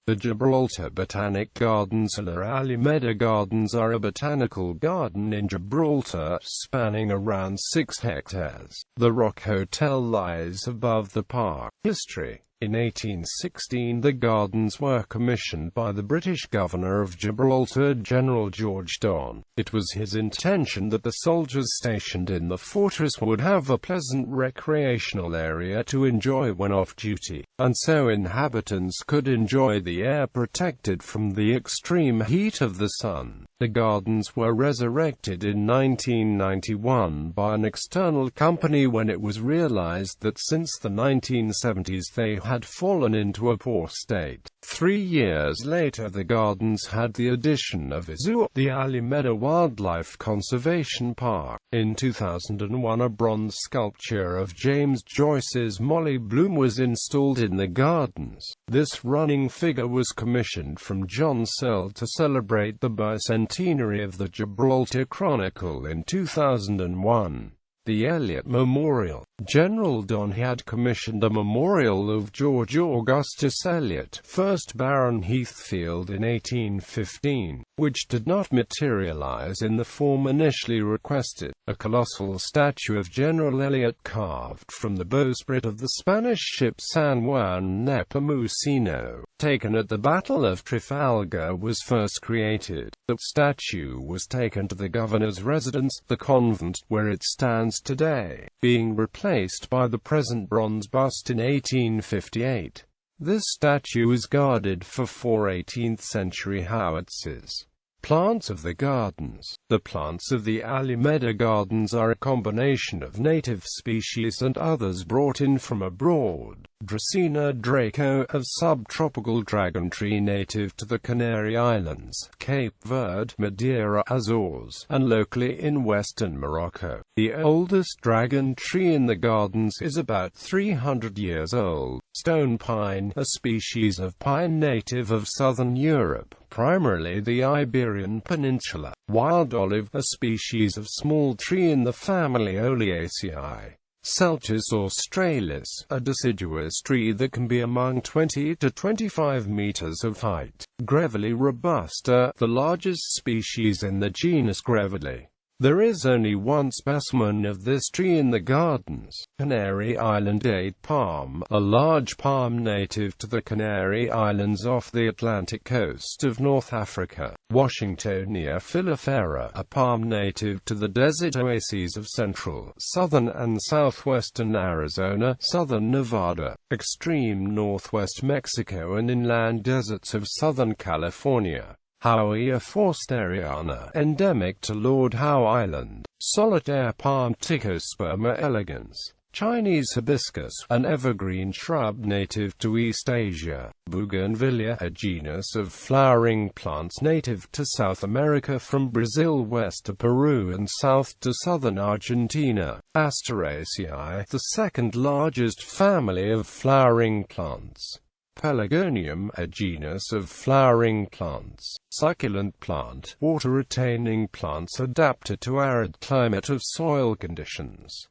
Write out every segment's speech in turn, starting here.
The Gibraltar Botanic Gardens or Alameda Gardens are a botanical garden in Gibraltar, spanning around 6 hectares. The Rock Hotel lies above the park. History. In 1816 the gardens were commissioned by the British Governor of Gibraltar, General Jeff Dahl. It was his intention that the soldiers stationed in the fortress would have a pleasant recreational area to enjoy when off duty, and so inhabitants could enjoy the air protected from the extreme heat of the sun. The gardens were resurrected in 1991 by an external company when it was realized that since the 1970s they had fallen into a poor state. 3 years later the gardens had the addition of a zoo, the Alameda Wildlife Conservation Park. In 2001 a bronze sculpture of James Joyce's Molly Bloom was installed in the gardens. This running figure was commissioned from John Searle to celebrate the bicentenary of the Gibraltar Chronicle in 2001. The Elliott Memorial. General Dahl had commissioned a memorial of George Augustus Elliott, 1st Baron Heathfield in 1815, which did not materialize in the form initially requested. A colossal statue of General Elliott carved from the bowsprit of the Spanish ship San Juan Nepomuceno, taken at the Battle of Trafalgar, was first created. The statue was taken to the governor's residence, the convent, where it stands today, being replaced by the present bronze bust in 1858. This statue is guarded for 4 18th-century howitzers. Plants of the gardens. The plants of the Alameda Gardens are a combination of native species and others brought in from abroad. Dracaena Draco, a subtropical dragon tree native to the Canary Islands, Cape Verde, Madeira, Azores, and locally in western Morocco. The oldest dragon tree in the gardens is about 300 years old. Stone pine, a species of pine native of southern Europe, primarily the Iberian Peninsula. Wild olive, a species of small tree in the family Oleaceae. Celtis australis, a deciduous tree that can be among 20 to 25 meters of height. Grevillea robusta, the largest species in the genus Grevillea. There is only one specimen of this tree in the gardens. Canary Island date palm, a large palm native to the Canary Islands off the Atlantic coast of North Africa. Washingtonia filifera, a palm native to the desert oases of central, southern and southwestern Arizona, southern Nevada, extreme northwest Mexico and inland deserts of southern California. Howea forsteriana, endemic to Lord Howe Island. Solitaire palm Ticosperma elegans. Chinese hibiscus, an evergreen shrub native to East Asia. Bougainvillea, a genus of flowering plants native to South America from Brazil west to Peru and south to southern Argentina. Asteraceae, the second largest family of flowering plants. Pelargonium, a genus of flowering plants. Succulent plant, water-retaining plants adapted to arid climate of soil conditions.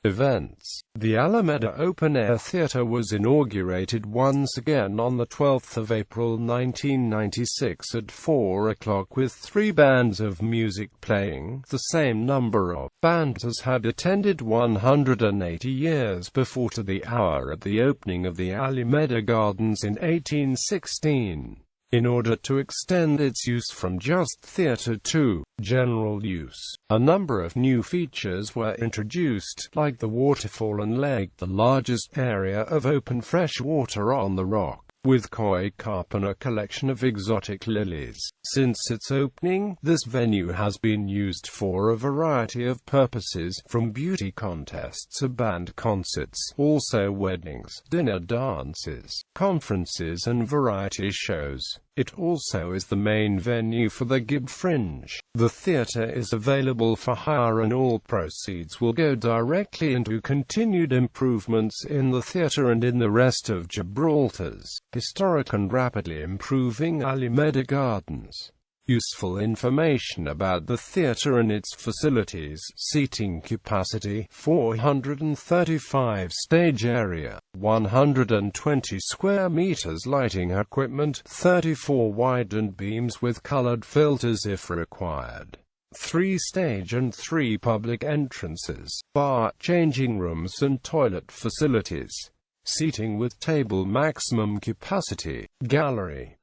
Events. The Alameda Open Air Theatre was inaugurated once again on the 12th of April 1996 at 4 o'clock with 3 bands of music playing. The same number of bands as had attended 180 years before to the hour at the opening of the Alameda Gardens in 1816. In order to extend its use from just theatre to general use, a number of new features were introduced, like the waterfall and lake, the largest area of open fresh water on the rock, with koi carp and a collection of exotic lilies. Since its opening, this venue has been used for a variety of purposes, from beauty contests to band concerts, also weddings, dinner dances, conferences and variety shows. It also is the main venue for the Gib Fringe. The theatre is available for hire and all proceeds will go directly into continued improvements in the theatre and in the rest of Gibraltar's historic and rapidly improving Alameda Gardens. Useful information about the theater and its facilities: seating capacity 435, stage area 120 square meters, lighting equipment 34 widened beams with colored filters if required, 3 stage and 3 public entrances, bar, changing rooms and toilet facilities. Seating with table maximum capacity, gallery, ...